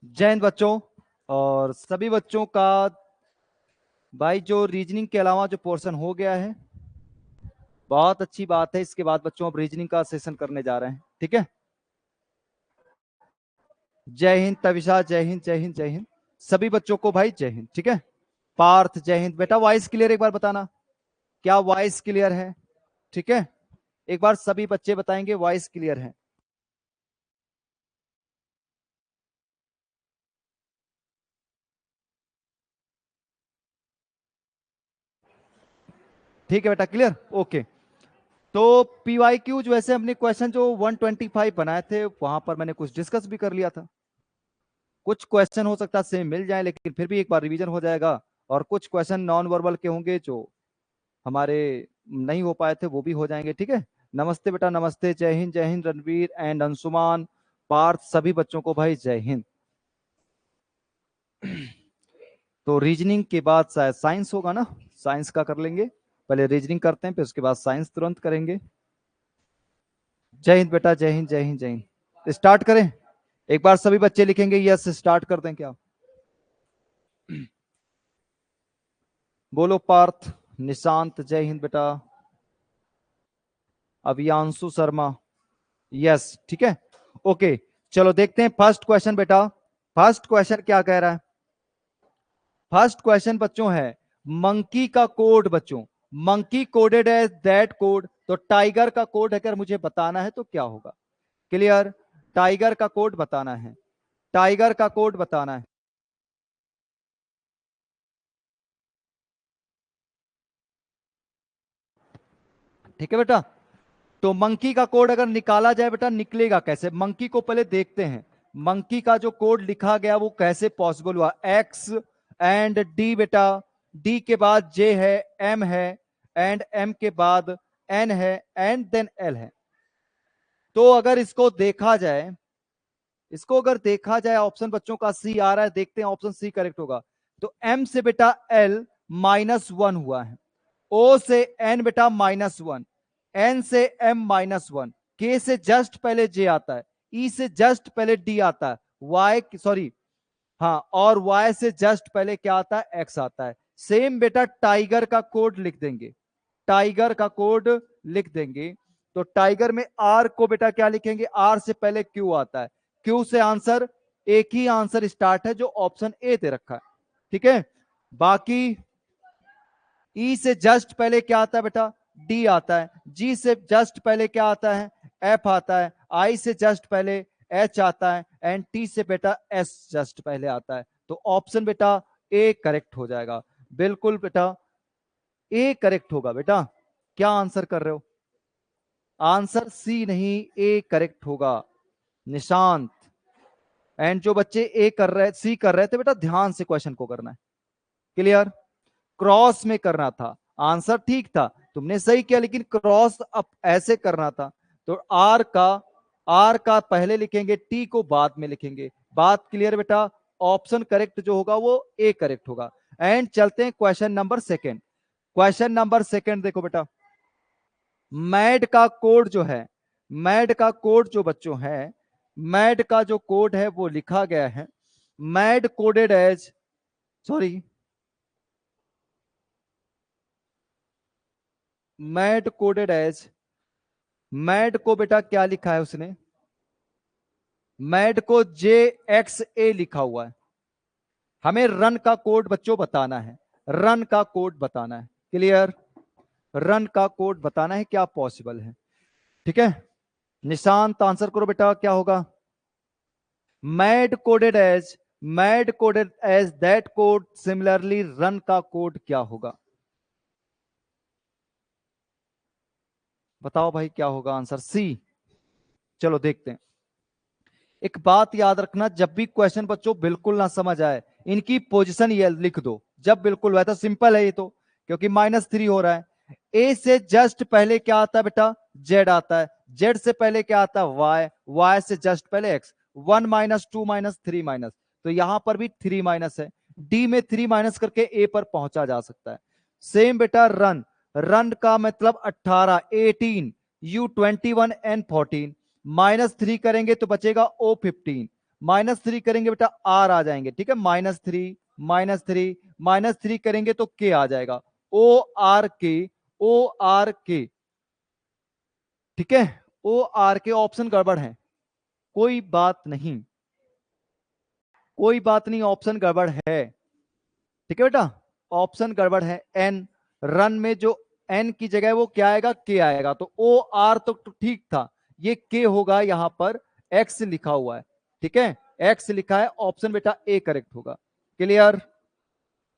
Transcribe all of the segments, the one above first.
जय हिंद बच्चों। और सभी बच्चों का भाई जो रीजनिंग के अलावा जो पोर्शन हो गया है, बहुत अच्छी बात है। इसके बाद बच्चों अब रीजनिंग का सेशन करने जा रहे हैं, ठीक है। जय हिंद तविषा, जय हिंद जय हिंद जय हिंद। सभी बच्चों को भाई जय हिंद, ठीक है। पार्थ जय हिंद। बेटा वॉइस क्लियर एक बार बताना, क्या वॉइस क्लियर है? ठीक है, एक बार सभी बच्चे बताएंगे वॉइस क्लियर है। ठीक है बेटा, क्लियर, ओके। तो पीवाईक्यू जो ऐसे हमने क्वेश्चन जो 125 बनाए थे, वहां पर मैंने कुछ डिस्कस भी कर लिया था। कुछ क्वेश्चन हो सकता है सेम मिल जाए, लेकिन फिर भी एक बार रिवीजन हो जाएगा। और कुछ क्वेश्चन नॉन वर्बल के होंगे जो हमारे नहीं हो पाए थे, वो भी हो जाएंगे, ठीक है। नमस्ते बेटा, नमस्ते। जय हिंद रणवीर एंड अंशुमान, पार्थ, सभी बच्चों को भाई जय हिंद। तो रीजनिंग के बाद शायद साइंस होगा ना, साइंस का कर लेंगे। पहले रीजनिंग करते हैं, फिर उसके बाद साइंस तुरंत करेंगे। जय हिंद बेटा, जय हिंद जय हिंद जय हिंद। स्टार्ट करें? एक बार सभी बच्चे लिखेंगे यस, स्टार्ट कर दें क्या? बोलो पार्थ। निशांत जय हिंद बेटा। अभियांशु शर्मा यस, ठीक है, ओके। चलो देखते हैं फर्स्ट क्वेश्चन बेटा। फर्स्ट क्वेश्चन क्या कह रहा है? फर्स्ट क्वेश्चन बच्चों है मंकी का कोड। बच्चों monkey coded as that code, तो टाइगर का कोड अगर मुझे बताना है तो क्या होगा? क्लियर? टाइगर का कोड बताना है, टाइगर का कोड बताना है। ठीक है बेटा, तो मंकी का कोड अगर निकाला जाए बेटा, निकलेगा कैसे? मंकी को पहले देखते हैं, मंकी का जो कोड लिखा गया वो कैसे पॉसिबल हुआ। एक्स एंड डी बेटा, डी के बाद जे है, एम है, एंड एम के बाद एन है, एंड देन एल है। तो अगर इसको देखा जाए, इसको अगर देखा जाए, ऑप्शन बच्चों का सी आ रहा है, देखते हैं ऑप्शन सी करेक्ट होगा। तो एम से बेटा एल -1 हुआ है, ओ से एन बेटा -1, एन से एम -1, के से जस्ट पहले जे आता है, ई से जस्ट पहले डी आता है, वाई सॉरी, हाँ, और वाई से जस्ट पहले क्या आता है? एक्स आता है। सेम बेटा टाइगर का कोड लिख देंगे, टाइगर का कोड लिख देंगे। तो टाइगर में आर को बेटा क्या लिखेंगे? आर से पहले क्यू आता है, क्यू से आंसर, एक ही आंसर स्टार्ट है जो ऑप्शन ए दे रखा है, ठीक है। बाकी ई से जस्ट पहले क्या आता है बेटा? डी आता है। जी से जस्ट पहले क्या आता है? एफ आता है। आई से जस्ट पहले एच आता है, एंड टी से बेटा एस जस्ट पहले आता है। तो ऑप्शन बेटा ए करेक्ट हो जाएगा। बिल्कुल बेटा ए करेक्ट होगा बेटा। क्या आंसर कर रहे हो? आंसर सी नहीं, ए करेक्ट होगा। निशांत एंड जो बच्चे ए कर रहे, सी कर रहे थे बेटा, ध्यान से क्वेश्चन को करना है। क्लियर? क्रॉस में करना था, आंसर ठीक था, तुमने सही किया, लेकिन क्रॉस अब ऐसे करना था। तो आर का पहले लिखेंगे, टी को बाद में लिखेंगे। बात क्लियर बेटा? ऑप्शन करेक्ट जो होगा वो ए करेक्ट होगा। एंड चलते हैं question number second. Question number second देखो बेटा, मैड का कोड जो है, मैड का कोड जो बच्चों है, मैड का जो कोड है वो लिखा गया है, mad coded as, sorry, mad coded as, mad को बेटा क्या लिखा है उसने? मैड को JXA लिखा हुआ है। हमें रन का कोड बच्चों बताना है, रन का कोड बताना है। क्लियर? रन का कोड बताना है, क्या पॉसिबल है? ठीक है, निशांत आंसर करो बेटा, क्या होगा? Mad coded as, mad coded as that code, similarly run का कोड क्या होगा? बताओ भाई क्या होगा आंसर? सी। चलो देखते हैं। एक बात याद रखना, जब भी क्वेश्चन बच्चों बिल्कुल ना समझ आए, इनकी पोजीशन ये लिख दो। जब बिल्कुल वह तो सिंपल है ये तो, क्योंकि -3 हो रहा है। ए से जस्ट पहले क्या आता है बेटा? जेड आता है। जेड से पहले क्या आता है? वाई। वाई से जस्ट पहले एक्स। 1 -2 -3 माइनस, तो यहां पर भी 3 माइनस है। डी में 3 माइनस करके ए पर पहुंचा जा सकता है। सेम बेटा रन, रन का मतलब 18, 18, U21 N14, -3 करेंगे तो बचेगा O15, -3 करेंगे बेटा आर आ जाएंगे, ठीक है, -3 -3 -3 करेंगे तो के आ जाएगा, ओ आर के, ओ आर के, ठीक है, ओ आर के। ऑप्शन गड़बड़ है, कोई बात नहीं, कोई बात नहीं, ऑप्शन गड़बड़ है, ठीक है बेटा, ऑप्शन गड़बड़ है। एन, रन में जो एन की जगह वो क्या आएगा, के आएगा, तो ओ आर तो ठीक था, ये के होगा, यहां पर एक्स लिखा हुआ है, ठीक है, एक्स लिखा है, ऑप्शन बेटा ए करेक्ट होगा। क्लियर,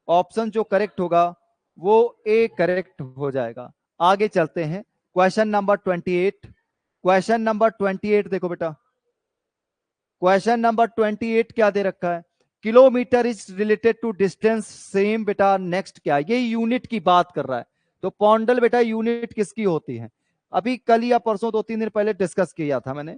ऑप्शन जो करेक्ट होगा वो ए करेक्ट हो जाएगा। आगे चलते हैं, क्वेश्चन नंबर 28। क्वेश्चन नंबर 28 देखो बेटा, क्वेश्चन नंबर 28 क्या दे रखा है, kilometer is related to distance, same बेटा। नेक्स्ट क्या, ये यूनिट की बात कर रहा है, तो पॉन्डल बेटा यूनिट किसकी होती है, अभी कल या परसों 2-3 दिन पहले डिस्कस किया था मैंने,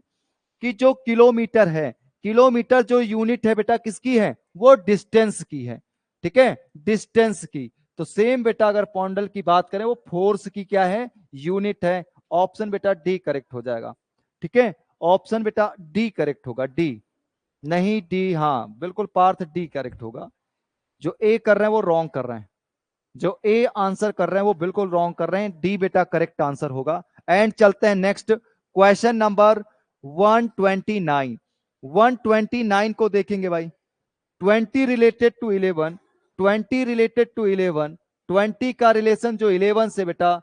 कि जो किलोमीटर है, किलोमीटर जो यूनिट है बेटा किसकी है, वो डिस्टेंस की है, ठीक है, डिस्टेंस की। तो सेम बेटा अगर पॉन्डल की बात करें, वो फोर्स की क्या है, यूनिट है। ऑप्शन बेटा डी करेक्ट हो जाएगा, ठीक है, ऑप्शन बेटा डी करेक्ट होगा, डी नहीं, डी, हाँ बिल्कुल पार्थ, डी करेक्ट होगा। जो ए कर रहे हैं वो रॉन्ग कर रहे हैं, जो ए आंसर कर रहे हैं वो बिल्कुल रॉन्ग कर रहे हैं, डी बेटा करेक्ट आंसर होगा। एंड चलते हैं नेक्स्ट, क्वेश्चन नंबर 129। 129 को देखेंगे भाई, 20 रिलेटेड टू 11, 20 रिलेटेड टू 11, 20 का रिलेशन जो 11 से बेटा,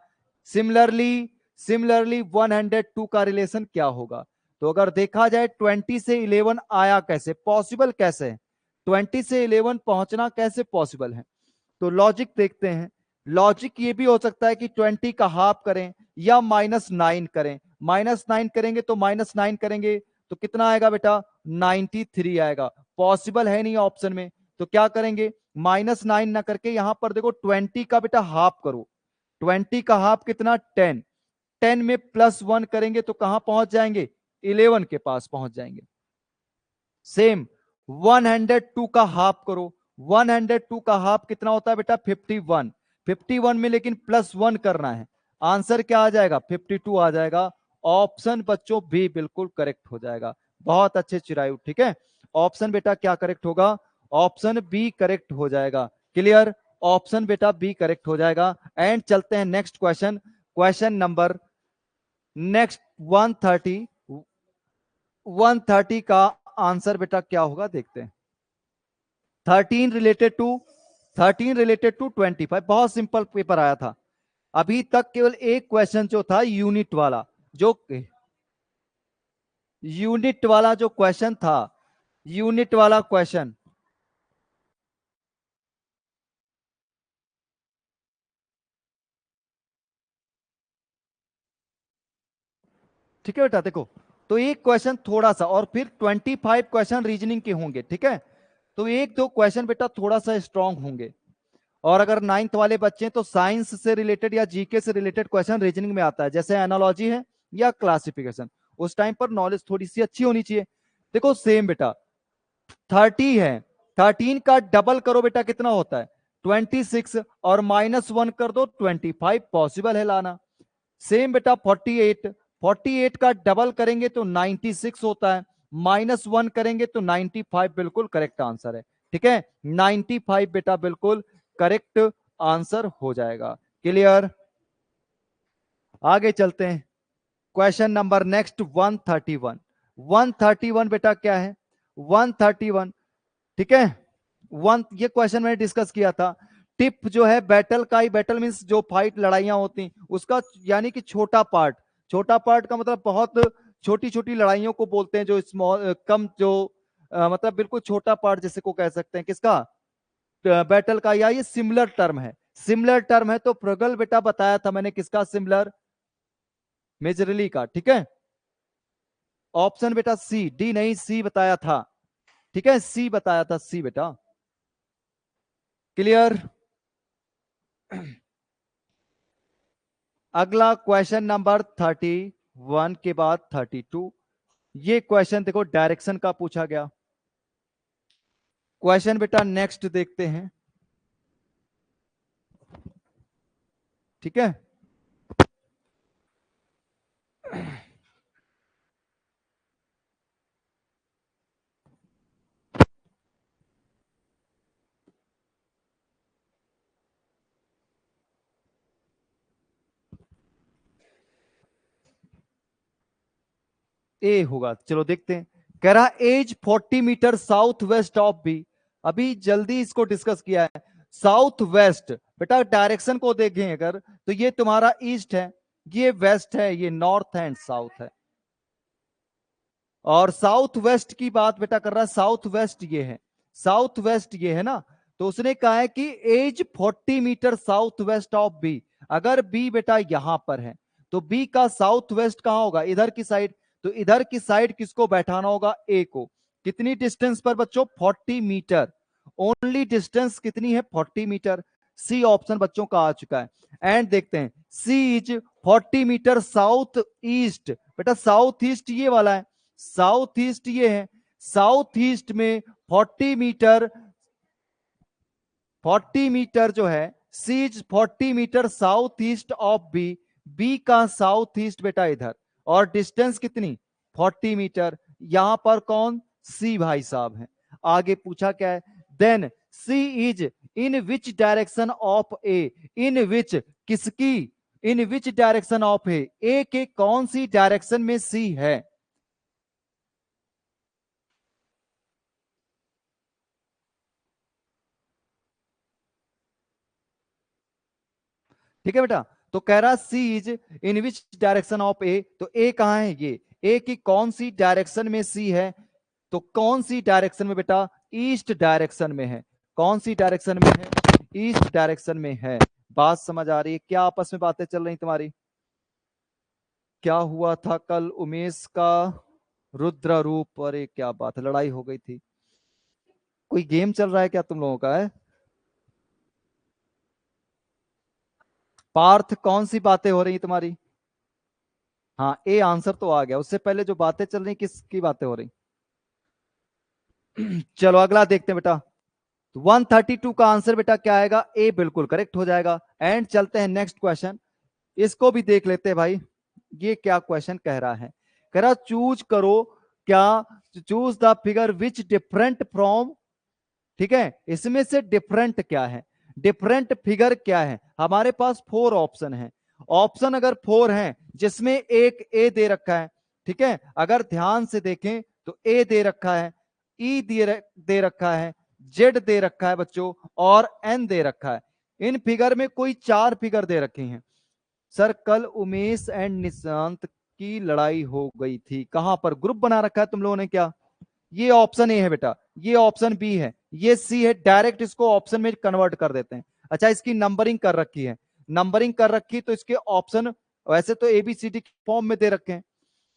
सिमिलरली, सिमिलरली 102 का रिलेशन क्या होगा। तो अगर देखा जाए 20 से 11 आया कैसे, पॉसिबल कैसे है, 20 से 11 पहुंचना कैसे पॉसिबल है, तो लॉजिक देखते हैं। लॉजिक ये भी हो सकता है कि 20 का हाफ करें या -9 करें, -9 करेंगे तो -9 करेंगे तो कितना आएगा बेटा, 93 आएगा, पॉसिबल है नहीं ऑप्शन में। तो क्या करेंगे, -9 ना करके यहां पर देखो 20 का बेटा हाफ करो, 20 का हाफ कितना, 10, 10 में +1 करेंगे तो कहां पहुंच जाएंगे, 11 के पास पहुंच जाएंगे। सेम 102 का हाफ करो, 102 का हाफ कितना होता है बेटा, 51, 51 में लेकिन +1 करना है, आंसर क्या आ जाएगा, 52 आ जाएगा। ऑप्शन बच्चों बी बिल्कुल करेक्ट हो जाएगा, बहुत अच्छे चिरायु, ठीक है, ऑप्शन बेटा क्या करेक्ट होगा, ऑप्शन बी करेक्ट हो जाएगा। क्लियर, ऑप्शन बेटा बी करेक्ट हो जाएगा। एंड चलते हैं next question, question number next 130, 130 का आंसर बेटा क्या होगा देखते हैं। 13 रिलेटेड टू, 13 रिलेटेड टू 25, बहुत सिंपल पेपर आया था अभी तक, केवल एक क्वेश्चन जो था यूनिट वाला, जो यूनिट वाला जो क्वेश्चन था, यूनिट वाला क्वेश्चन, ठीक है बेटा, देखो तो एक क्वेश्चन थोड़ा सा, और फिर 25 क्वेश्चन रीजनिंग के होंगे, ठीक है, तो एक दो क्वेश्चन बेटा थोड़ा सा स्ट्रांग होंगे, और अगर 9th वाले बच्चे हैं तो साइंस से रिलेटेड या जीके से रिलेटेड क्वेश्चन रीजनिंग में आता है, जैसे एनालॉजी है या क्लासिफिकेशन, उस टाइम पर नॉलेज थोड़ी सी अच्छी होनी चाहिए। देखो सेम बेटा 30 है, 13 का डबल करो बेटा कितना होता है, 26, और -1 कर दो 25, पॉसिबल है लाना। सेम बेटा 48, 48 का डबल करेंगे तो 96 होता है, -1 करेंगे तो 95, बिल्कुल करेक्ट आंसर है, ठीक है, 95 बेटा बिल्कुल करेक्ट आंसर हो जाएगा। क्लियर, आगे चलते हैं, क्वेश्चन नंबर नेक्स्ट 131। 131 बेटा क्या है, 131, ठीक है, वन, ये क्वेश्चन मैंने डिस्कस किया था। टिप जो है बैटल का ही, बैटल मींस जो फाइट लड़ाइयां होती उसका, यानी कि छोटा पार्ट, छोटा पार्ट का मतलब बहुत छोटी छोटी लड़ाइयों को बोलते हैं, जो स्मॉल कम जो मतलब बिल्कुल छोटा पार्ट जैसे को कह सकते हैं, किसका, बैटल का, या ये सिमिलर टर्म है, सिमिलर टर्म है, तो प्रगल बेटा बताया था मैंने किसका, सिमिलर, मेजरली का, ठीक है, ऑप्शन बेटा सी, डी नहीं, सी बताया था, ठीक है, सी बताया था, सी बेटा। क्लियर, अगला क्वेश्चन नंबर 31 के बाद 32, ये क्वेश्चन देखो डायरेक्शन का पूछा गया क्वेश्चन बेटा, नेक्स्ट देखते हैं, ठीक है, ए होगा। चलो देखते हैं। कह रहा as 40 metre south west of B. अभी जल्दी इसको डिस्कस किया है। साउथ वेस्ट, बेटा डायरेक्शन को देखें अगर तो ये तुम्हारा ईस्ट है, ये वेस्ट है, ये नॉर्थ है एंड साउथ है। और साउथ वेस्ट की बात बेटा कर रहा है, साउथ वेस्ट ये है, साउथ वेस्ट ये है ना। तो उसने कहा है कि as 40 metre south west of B. अगर बी बेटा यहां पर है तो बी का साउथ वेस्ट कहां होगा, इधर की साइड। तो इधर की साइड किसको बैठाना होगा, ए को। कितनी डिस्टेंस पर बच्चों, 40 मीटर। ओनली डिस्टेंस कितनी है, 40 मीटर। सी ऑप्शन बच्चों का आ चुका है। एंड देखते हैं, सी इज 40 मीटर साउथ ईस्ट। बेटा साउथ ईस्ट ये वाला है, साउथ ईस्ट ये है। साउथ ईस्ट में 40 मीटर, 40 मीटर जो है, C's 40 metre south east of B. B का साउथ ईस्ट बेटा इधर, और डिस्टेंस कितनी, 40 मीटर। यहां पर कौन, सी भाई साहब है। आगे पूछा क्या है, then C is in which direction of A. In which किसकी, इन विच डायरेक्शन ऑफ ए के कौन सी डायरेक्शन में सी है। ठीक है बेटा। तो कह रहा C is in which direction of A. तो ए कहां है, ये ए की कौन सी डायरेक्शन में सी है। तो कौन सी डायरेक्शन में बेटा, ईस्ट डायरेक्शन में है। कौन सी डायरेक्शन में है, ईस्ट डायरेक्शन में है। बात समझ आ रही है, क्या आपस में बातें चल रही तुम्हारी। क्या हुआ था कल उमेश का रुद्र रूप, अरे क्या बात है, लड़ाई हो गई थी। कोई गेम चल रहा है क्या तुम लोगों का है। पार्थ कौन सी बातें हो रही तुम्हारी। हाँ ए आंसर तो आ गया, उससे पहले जो बातें चल रही किसकी बातें हो रही। चलो अगला देखते हैं बेटा। 132 का आंसर बेटा क्या आएगा, ए बिल्कुल करेक्ट हो जाएगा। एंड चलते हैं नेक्स्ट क्वेश्चन, इसको भी देख लेते हैं भाई। ये क्या क्वेश्चन कह रहा है, कह रहा चूज करो क्या, choose the figure which different from. ठीक है, इसमें से डिफरेंट क्या है, डिफरेंट फिगर क्या है। हमारे पास 4 ऑप्शन है। ऑप्शन अगर 4 है जिसमें एक ए दे रखा है। ठीक है, अगर ध्यान से देखें तो ए दे रखा है, ई दे रखा है, जेड दे रखा है बच्चों, और एन दे रखा है। इन फिगर में कोई 4 फिगर दे रखे हैं। सर कल उमेश एंड निशांत की लड़ाई हो गई थी, कहां पर, ग्रुप बना रखा है तुम लोगों ने क्या। ये ऑप्शन ए है बेटा, ये ऑप्शन बी है, ये सी है। डायरेक्ट इसको ऑप्शन में कन्वर्ट कर देते हैं। अच्छा इसकी नंबरिंग कर रखी है, नंबरिंग कर रखी तो इसके ऑप्शन वैसे तो एबीसीडी के फॉर्म में दे रखे हैं।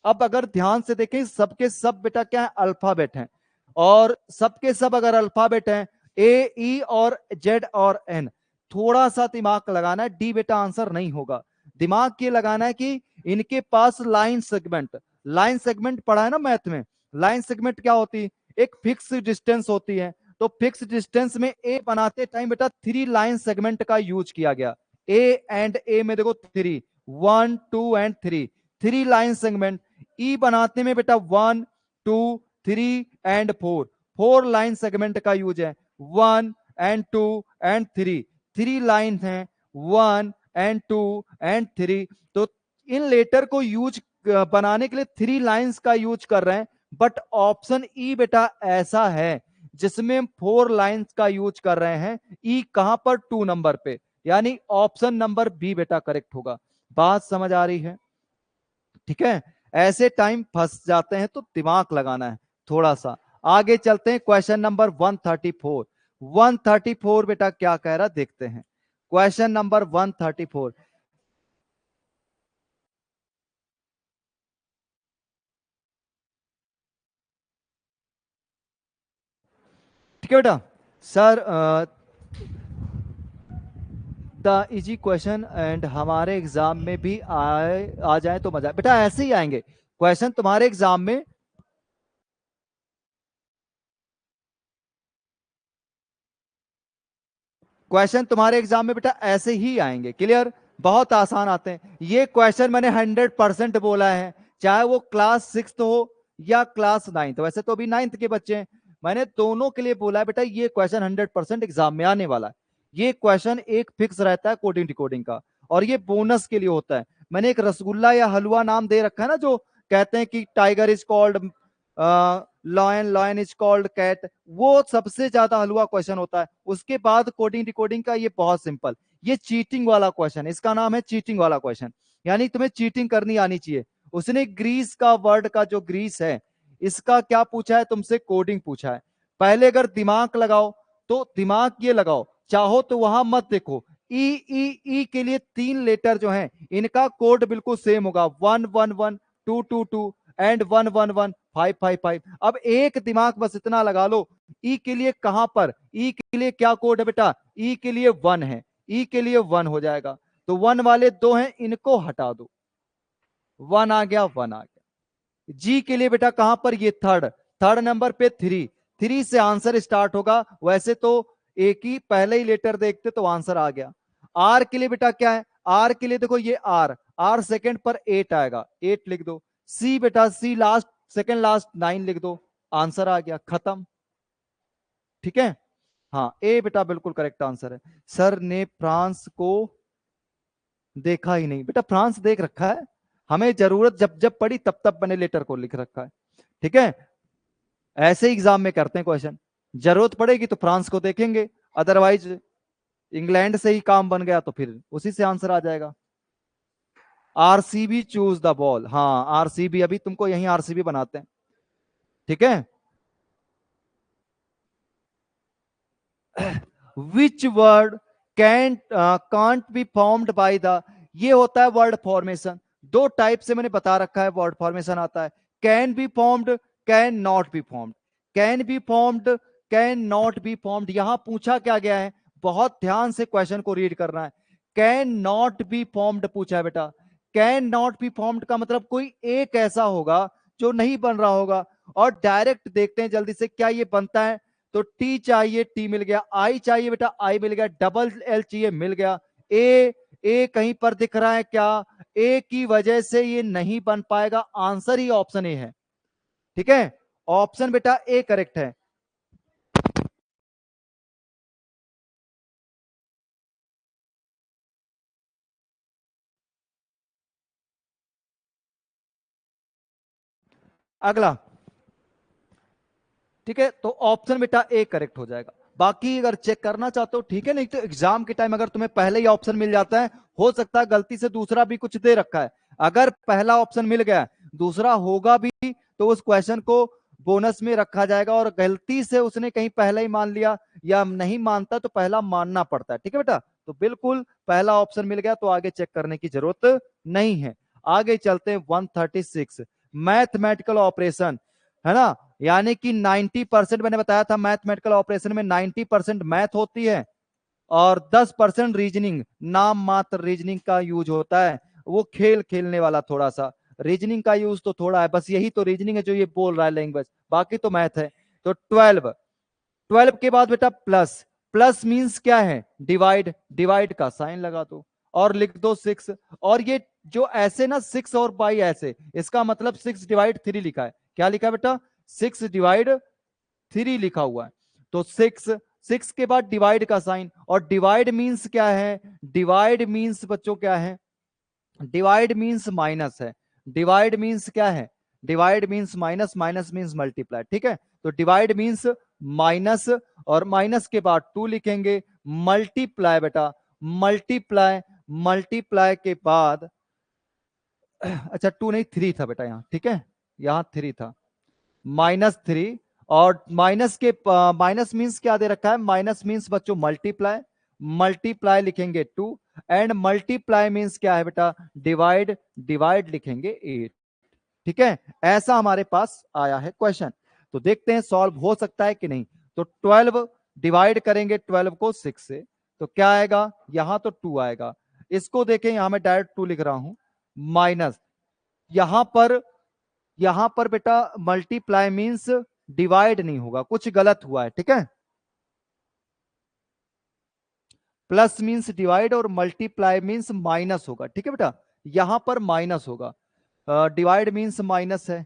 अब अगर ध्यान से देखें, सबके सब बेटा क्या है, अल्फाबेट हैं। और सबके सब अगर अल्फाबेट हैं, ए ई और जेड और एन। थोड़ा सा दिमाग लगाना है, डी बेटा आंसर नहीं होगा। दिमाग ये लगाना है कि इनके पास लाइन सेगमेंट, लाइन सेगमेंट पढ़ा है ना मैथ में। लाइन सेगमेंट क्या होती है, एक फिक्स डिस्टेंस होती है। तो फिक्स डिस्टेंस में ए बनाते टाइम बेटा 3 लाइन सेगमेंट का यूज किया गया। ए एंड ए में देखो 3, 1 2 एंड 3, 3 लाइन सेगमेंट। ई बनाते में बेटा 1 2 3 एंड 4, 4 लाइन सेगमेंट का यूज है। 1 एंड 2 एंड 3, 3 लाइन है, 1 एंड 2 एंड 3। तो इन लेटर को यूज बनाने के लिए 3 लाइंस का यूज कर रहे हैं। बट ऑप्शन ई बेटा ऐसा है जिसमें 4 लाइंस का यूज कर रहे हैं। ई कहां पर, 2 नंबर पे, यानी ऑप्शन नंबर बी बेटा करेक्ट होगा। बात समझ आ रही है। ठीक है, ऐसे टाइम फंस जाते हैं तो दिमाग लगाना है थोड़ा सा। आगे चलते हैं, क्वेश्चन नंबर 134। 134 बेटा क्या कह रहा देखते हैं। क्वेश्चन नंबर 134, ठीक है बेटा। Sir the easy question and हमारे एग्जाम में भी आ जाए तो मजा, बेटा ऐसे ही आएंगे क्वेश्चन तुम्हारे एग्जाम में। क्वेश्चन तुम्हारे एग्जाम में बेटा ऐसे ही आएंगे, क्लियर। बहुत आसान आते हैं ये क्वेश्चन, मैंने 100% बोला है। चाहे वो क्लास 6 हो या क्लास 9, वैसे तो अभी 9th के बच्चे हैं, मैंने दोनों के लिए बोला है बेटा ये क्वेश्चन 100% एग्जाम में आने वाला है। ये क्वेश्चन एक फिक्स रहता है कोडिंग डिकोडिंग का, और ये बोनस के लिए होता है। मैंने एक रसगुल्ला या हलवा नाम दे रखा है ना, जो कहते हैं कि tiger is called lion, lion is called cat, वो सबसे ज्यादा हलवा क्वेश्चन होता है। उसके बाद कोडिंग डिकोडिंग का ये बहुत सिंपल, ये चीटिंग वाला क्वेश्चन, इसका नाम है चीटिंग वाला क्वेश्चन, यानी तुम्हें चीटिंग करनी आनी चाहिए। उसने ग्रीस का वर्ड का जो ग्रीस है इसका क्या पूछा है तुमसे, कोडिंग पूछा है। पहले अगर दिमाग लगाओ तो दिमाग ये लगाओ, चाहो तो वहां मत देखो, ई ई ई के लिए 3 लेटर जो हैं इनका कोड बिल्कुल सेम होगा, 111 222 एंड 111 555। अब एक दिमाग बस इतना लगा लो, ई के लिए कहां पर, ई के लिए क्या कोड है बेटा, ई के लिए 1 है, ई के लिए 1 हो जाएगा, तो 1 वाले 2 हैं इनको हटा दो, 1 आ गया, 1 आ गया। जी के लिए बेटा कहां पर, ये थर्ड, थर्ड नंबर पे 3, 3 से आंसर स्टार्ट होगा, वैसे तो एक ही पहले ही लेटर देखते तो आंसर आ गया। आर के लिए बेटा क्या है, आर के लिए देखो ये आर, आर सेकंड पर 8 आएगा, 8 लिख दो। सी बेटा सी लास्ट, सेकंड लास्ट 9 लिख दो, आंसर आ गया, खत्म। ठीक है, हाँ ए बेटा बिल्कुल करेक्ट आंसर है। सर ने फ्रांस को देखा ही नहीं, बेटा फ्रांस देख रखा है, हमें जरूरत जब जब पड़ी तब तब मैंने लेटर को लिख रखा है। ठीक है, ऐसे एग्जाम में करते हैं क्वेश्चन, जरूरत पड़ेगी तो फ्रांस को देखेंगे, अदरवाइज इंग्लैंड से ही काम बन गया तो फिर उसी से आंसर आ जाएगा। आरसीबी चूज द बॉल, हाँ आरसीबी, अभी तुमको यही आरसीबी बनाते हैं। ठीक है, which word can can't be formed by the, ये होता है वर्ड फॉर्मेशन, दो टाइप से मैंने बता रखा है वर्ड फॉर्मेशन आता है, can be formed, can not be formed, can be formed, can not be formed. यहां पूछा क्या गया है, बहुत ध्यान से क्वेश्चन को रीड करना है, कैन नॉट बी फॉर्म्ड पूछा है बेटा, कैन नॉट बी फॉर्म्ड का मतलब कोई एक ऐसा होगा जो नहीं बन रहा होगा, और डायरेक्ट देखते हैं जल्दी से क्या ये बनता है, तो टी चाहिए टी मिल गया, आई चाहिए बेटा आई मिल गया, डबल एल चाहिए मिल गया, ए कहीं पर दिख रहा है क्या, ए की वजह से ये नहीं बन पाएगा, आंसर ही ऑप्शन ए है। ठीक है, ऑप्शन बेटा ए करेक्ट है। अगला, ठीक है, तो ऑप्शन बेटा ए करेक्ट हो जाएगा। बाकी अगर चेक करना चाहते हो ठीक है, नहीं तो एग्जाम के टाइम अगर तुम्हें पहले ही ऑप्शन मिल जाता है, हो सकता है गलती से दूसरा भी कुछ दे रखा है, अगर पहला ऑप्शन मिल गया दूसरा होगा भी तो उस क्वेश्चन को बोनस में रखा जाएगा, और गलती से उसने कहीं पहला ही मान लिया या नहीं मानता तो पहला मानना पड़ता है। ठीक है बेटा, तो बिल्कुल पहला ऑप्शन मिल गया तो आगे चेक करने की जरूरत नहीं है। आगे चलते हैं 136, मैथमेटिकल ऑपरेशन, है ना, यानी कि 90% मैंने बताया था मैथमेटिकल ऑपरेशन में 90% मैथ होती है और 10% रीजनिंग, नाम मात्र रीजनिंग का यूज होता है, वो खेल खेलने वाला थोड़ा सा, रीजनिंग का यूज तो थोड़ा है, बस यही तो रीजनिंग है जो ये बोल रहा है लैंग्वेज, बाकी तो मैथ है। तो 12, 12 के बाद बेटा प्लस, प्लस मींस क्या है, डिवाइड, डिवाइड का साइन लगा दो और लिख दो 6, और ये जो ऐसे ना 6 और बाई ऐसे, इसका मतलब 6/3 लिखा है, क्या लिखा है बेटा, 6/3 लिखा हुआ है, तो 6, 6 के बाद डिवाइड का साइन, और डिवाइड मींस क्या है, डिवाइड मींस बच्चों क्या है, डिवाइड मींस माइनस है, डिवाइड मींस क्या है, divide means minus, minus means multiply. ठीक है, तो डिवाइड मींस माइनस, और माइनस के बाद 2 लिखेंगे, मल्टीप्लाई बेटा, मल्टीप्लाई, मल्टीप्लाई के बाद अच्छा 2 नहीं 3 था बेटा यहाँ, ठीक है यहाँ 3 था, -3, और माइनस के माइनस मींस क्या दे रखा है, माइनस मींस बच्चों मल्टीप्लाई, मल्टीप्लाई लिखेंगे 2, एंड मल्टीप्लाई मींस क्या है बेटा, डिवाइड, डिवाइड लिखेंगे 8। ठीक है, ऐसा हमारे पास आया है क्वेश्चन, तो देखते हैं सॉल्व हो सकता है कि नहीं। तो 12 डिवाइड करेंगे 12 को 6 से, तो क्या आएगा, यहां तो 2 आएगा, इसको देखें यहां मैं डायरेक्ट 2 लिख रहा हूं, माइनस, यहां पर, यहां पर बेटा मल्टीप्लाई मींस डिवाइड नहीं होगा, कुछ गलत हुआ है। ठीक है, प्लस मींस डिवाइड और मल्टीप्लाई मींस माइनस होगा। ठीक है बेटा, यहां पर माइनस होगा, डिवाइड मींस माइनस है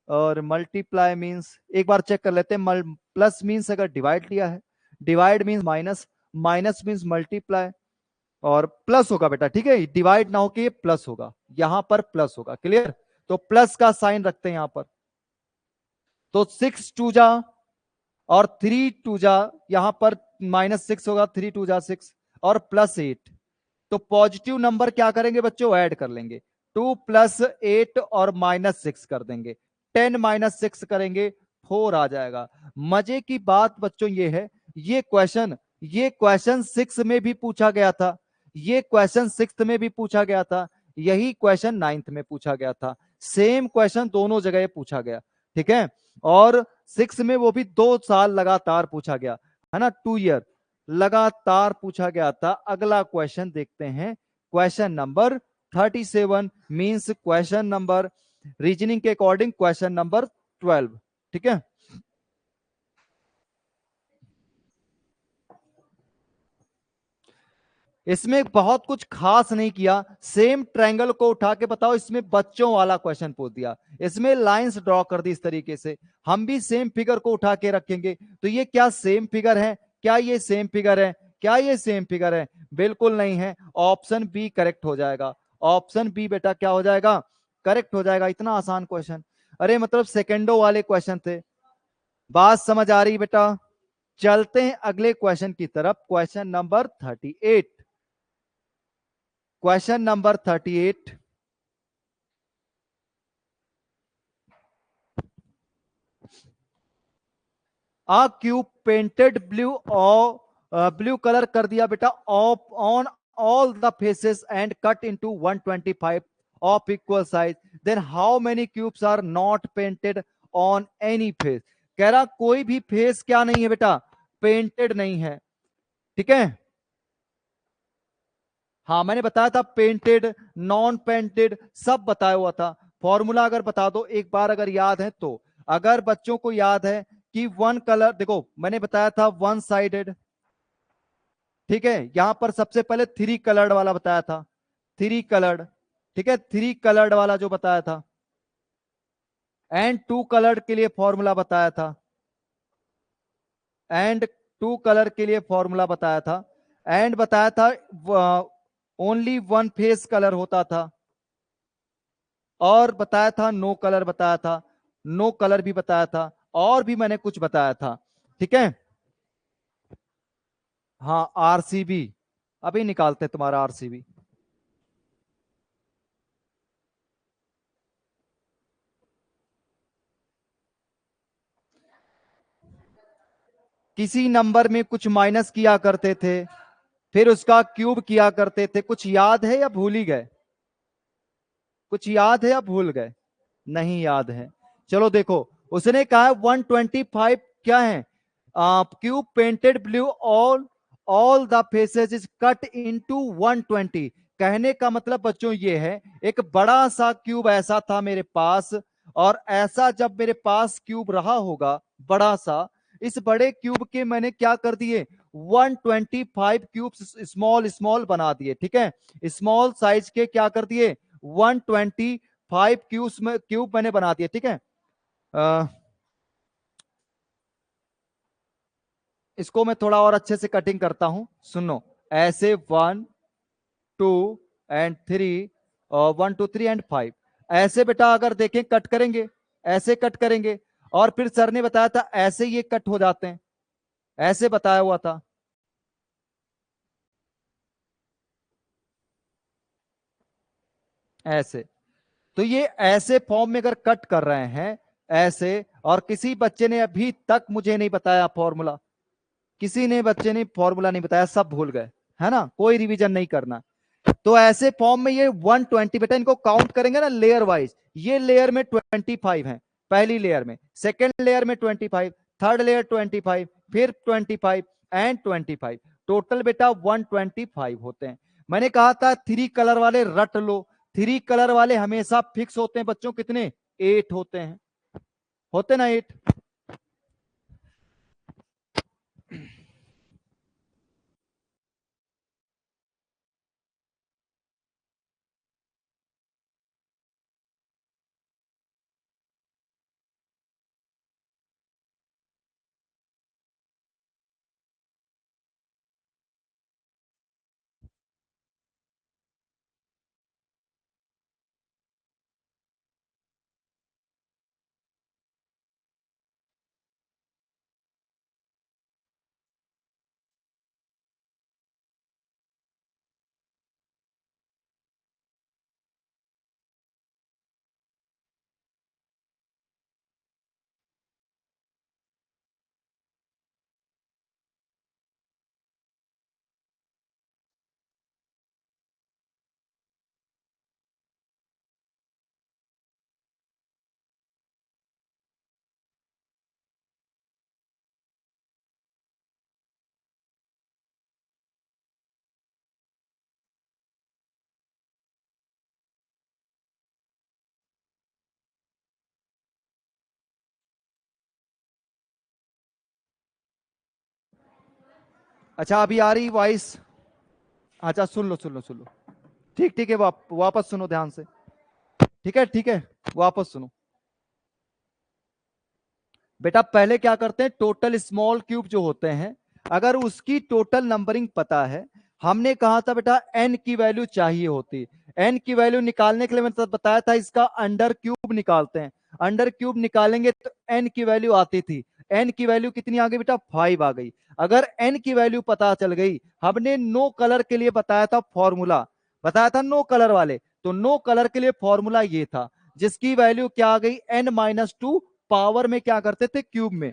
और मल्टीप्लाई मींस एक बार चेक कर लेते हैं, प्लस मींस अगर डिवाइड लिया है, divide means minus, minus means multiply, और प्लस होगा बेटा। ठीक है, डिवाइड ना होके प्लस होगा, यहां पर प्लस होगा, क्लियर। तो प्लस का साइन रखते हैं यहां पर। तो 6 2 जा और 3 2 जा, यहां पर -6 होगा, 3 2 जा 6 और +8। तो पॉजिटिव नंबर क्या करेंगे बच्चों, ऐड कर लेंगे। 2 + 8 और -6 कर देंगे, 10 - 6 करेंगे, 4 आ जाएगा। मजे की बात बच्चों ये है, ये क्वेश्चन 6 में भी पूछा गया था, ये क्वेश्चन 6 में भी पूछा गया था, यही क्वेश्चन 9th में पूछा गया था। सेम क्वेश्चन दोनों जगह पूछा गया, ठीक है। और 6 में वो भी 2 साल लगातार पूछा गया, है ना, 2 ईयर लगातार पूछा गया था। अगला क्वेश्चन देखते हैं, question number 37 means question number, reasoning के अकॉर्डिंग क्वेश्चन नंबर 12, ठीक है। इसमें बहुत कुछ खास नहीं किया, सेम ट्रायंगल को उठा के बताओ, इसमें बच्चों वाला क्वेश्चन पूछ दिया, इसमें लाइंस ड्रॉ कर दी इस तरीके से। हम भी सेम फिगर को उठा के रखेंगे, तो ये क्या सेम फिगर है, क्या ये सेम फिगर है, क्या ये सेम फिगर है, बिल्कुल नहीं है। ऑप्शन बी करेक्ट हो जाएगा, ऑप्शन बी बेटा क्या हो जाएगा, करेक्ट हो जाएगा। इतना आसान क्वेश्चन, अरे मतलब सेकेंडों वाले क्वेश्चन थे। बात समझ आ रही बेटा। चलते हैं अगले क्वेश्चन की तरफ, question number 38। Question number 38, a cube painted blue और ब्लू कलर कर दिया बेटा on all the faces and cut into 125 of equal size, then how many cubes are not painted on any face. कह रहा कोई भी फेस क्या नहीं है बेटा, पेंटेड नहीं है, ठीक है। हाँ मैंने बताया था पेंटेड, नॉन पेंटेड सब बताया हुआ था। फॉर्मूला अगर बता दो एक बार अगर याद है तो, अगर बच्चों को याद है कि वन कलर, देखो मैंने बताया था वन साइडेड, ठीक है। यहां पर सबसे पहले 3 कलर्ड वाला बताया था, 3 कलर्ड, ठीक है, 3 कलर्ड वाला जो बताया था। एंड 2 कलर्ड के लिए फॉर्मूला बताया था, एंड 2 कलर के लिए फॉर्मूला बताया था, एंड बताया था ओनली वन फेस कलर होता था, और बताया था नो कलर बताया था, नो कलर भी बताया था, और भी मैंने कुछ बताया था, ठीक है। हाँ आरसीबी, अभी निकालते तुम्हारा आरसीबी। किसी नंबर में कुछ माइनस किया करते थे, फिर उसका क्यूब किया करते थे, कुछ याद है या भूल ही गए, कुछ याद है या भूल गए, नहीं याद है। चलो देखो, उसने कहा है 125 क्या है, cube painted blue all all the faces is cut into 120। कहने का मतलब बच्चों ये है, एक बड़ा सा क्यूब ऐसा था मेरे पास, और ऐसा जब मेरे पास क्यूब रहा होगा बड़ा सा, इस बड़े क्यूब के मैंने क्या कर दिए, 125 क्यूब स्मॉल स्मॉल बना दिए, ठीक है। स्मॉल साइज के क्या कर दिए, 125 क्यूब मैंने बना दिए, ठीक है। इसको मैं थोड़ा और अच्छे से कटिंग करता हूं, सुनो। ऐसे 1 2 एंड 3, और 1 2 3 एंड 5, ऐसे बेटा अगर देखें कट करेंगे, ऐसे कट करेंगे, और फिर सर ने बताया था ऐसे ये कट हो जाते हैं, ऐसे बताया हुआ था, ऐसे। तो ये ऐसे फॉर्म में अगर कट कर रहे हैं ऐसे, और किसी बच्चे ने अभी तक मुझे नहीं बताया फॉर्मूला, किसी ने बच्चे ने फॉर्मूला नहीं बताया, सब भूल गए, है ना, कोई रिवीजन नहीं करना। तो ऐसे फॉर्म में ये 120 बेटा, इनको काउंट करेंगे ना लेयर वाइज, ये लेयर में 25 है, पहली लेयर में, सेकेंड लेयर में 25, थर्ड लेयर 25, फिर 25 एंड 25, टोटल बेटा 125 होते हैं। मैंने कहा था 3 कलर वाले रट लो, 3 कलर वाले हमेशा फिक्स होते हैं बच्चों, कितने, 8 होते हैं, होते ना 8। अच्छा अभी आ रही वॉइस? अच्छा सुन लो सुन लो सुन लो, ठीक ठीक है, वापस सुनो ध्यान से, ठीक है, वापस सुनो बेटा। पहले क्या करते हैं, टोटल स्मॉल क्यूब जो होते हैं, अगर उसकी टोटल नंबरिंग पता है, हमने कहा था बेटा एन की वैल्यू चाहिए होती, एन की वैल्यू निकालने के लिए मैंने बताया था इसका अंडर क्यूब निकालते हैं, अंडर क्यूब निकालेंगे तो एन की वैल्यू आती थी, एन की वैल्यू कितनी आ गई बेटा, 5 आ गई। अगर एन की वैल्यू पता चल गई, हमने नो कलर के लिए बताया था फॉर्मूला, बताया था नो कलर वाले, तो नो कलर के लिए फॉर्मूला ये था, जिसकी वैल्यू क्या आ गई, n-2, पावर में क्या करते थे, क्यूब में,